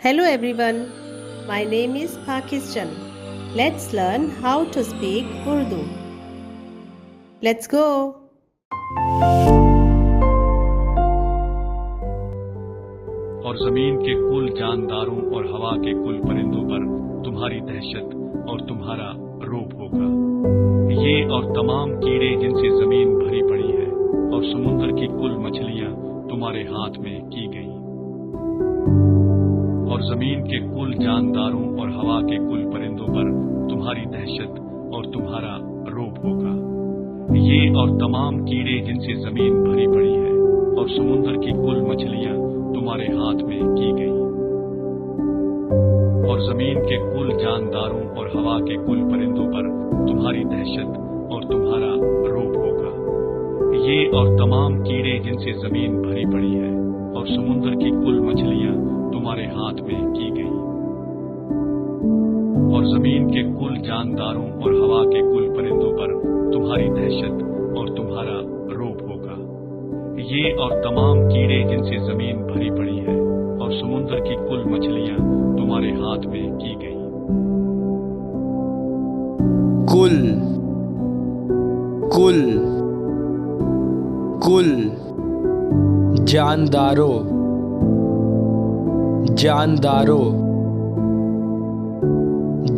Hello everyone, my name is Pakistan. Let's learn how to speak Urdu. Let's go. और ज़मीन के कुल जानदारों और हवा के कुल परिंदों पर तुम्हारी दहशत और तुम्हारा रोब होगा। ये और तमाम कीड़े जिनसे ज़मीन भरी पड़ी है और समुद्र की कुल मछलियां तुम्हारे हाथ में की गई। और ज़मीन के कुल जानदारों और हवा के कुल परिंदों पर तुम्हारी दहशत और तुम्हारा रोब होगा। ये और तमाम कीड़े जिनसे ज़मीन भरी पड़ी है और समुद्र की कुल मछलियां तुम्हारे हाथ में की गई। और ज़मीन के कुल जानदारों और हवा के कुल परिंदों पर तुम्हारी दहशत और तुम्हारा रोब होगा। ये और तमाम कीड़े जिनसे ज़मीन भरी पड़ी है और समुद्र की कुल मछलियां तुम्हारे हाथ में की गई। और ज़मीन के कुल जानदारों और हवा के कुल परिंदों पर तुम्हारी दहशत और तुम्हारा रोब होगा। ये और तमाम कीड़े जिनसे ज़मीन भरी पड़ी है और समुद्र की कुल मछलियां तुम्हारे हाथ में की गई। कुल कुल कुल जानदारों जानदारों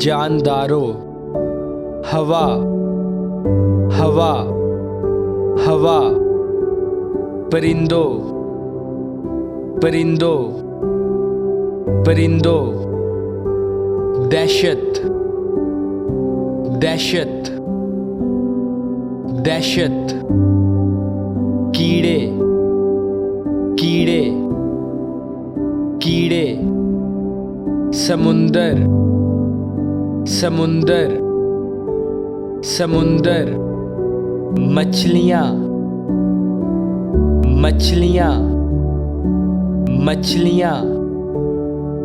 जानदारों हवा हवा हवा परिंदों परिंदों परिंदों दहशत दहशत दहशत कीड़े कीड़े कीड़े समुंदर समुंदर समुंदर मछलियां मछलियां मछलियां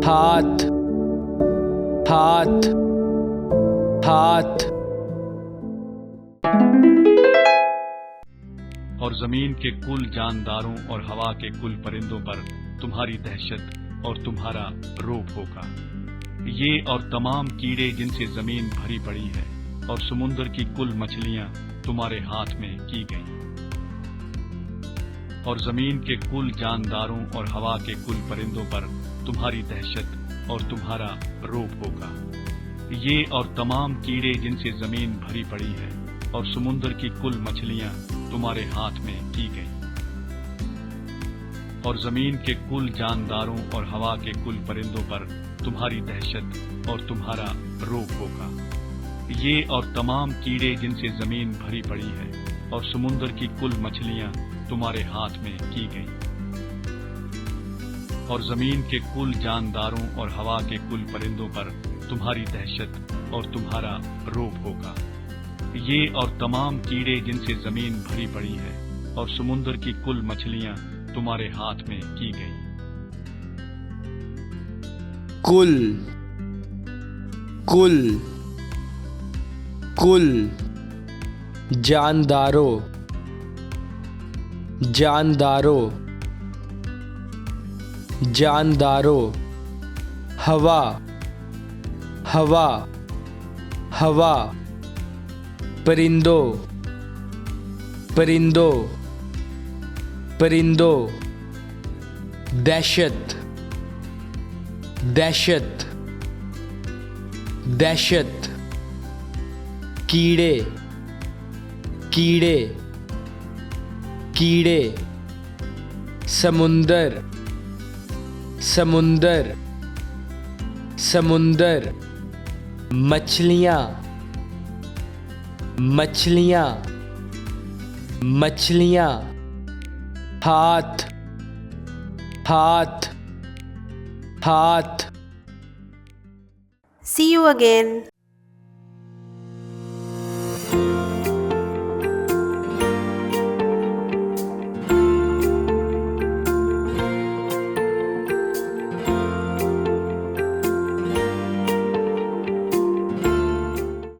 हाथ हाथ हाथ। और ज़मीन के कुल जानदारों और हवा के कुल परिंदों पर तुम्हारी दहशत और तुम्हारा रोब होगा। ये और तमाम कीड़े जिनसे ज़मीन भरी पड़ी है और समुद्र की कुल मछलियां तुम्हारे हाथ में की गई। और ज़मीन के कुल जानदारों और हवा के कुल परिंदों पर तुम्हारी दहशत और तुम्हारा रोब होगा। ये और तमाम कीड़े जिनसे ज़मीन भरी पड़ी है और समुद्र की कुल मछलियां तुम्हारे हाथ में की गई। और ज़मीन के कुल जानदारों और हवा के कुल परिंदों पर तुम्हारी दहशत और तुम्हारा रोब होगा। ये और तमाम कीड़े जिनसे ज़मीन भरी पड़ी है और समुद्र की कुल मछलियां तुम्हारे हाथ में की गई। और ज़मीन के कुल जानदारों और हवा के कुल परिंदों पर तुम्हारी दहशत और तुम्हारा रोब होगा। ये और तमाम कीड़े जिनसे ज़मीन भरी पड़ी है और समुद्र की कुल मछलियां तुम्हारे हाथ में की गई। कुल कुल कुल जानदारों जानदारों जानदारों हवा हवा हवा परिंदों परिंदों परिंदों दहशत दहशत दहशत कीड़े कीड़े कीड़े समुंदर समुंदर समुंदर मछलियां मछलियां मछलियां हाथ हाथ हाथ। See you again.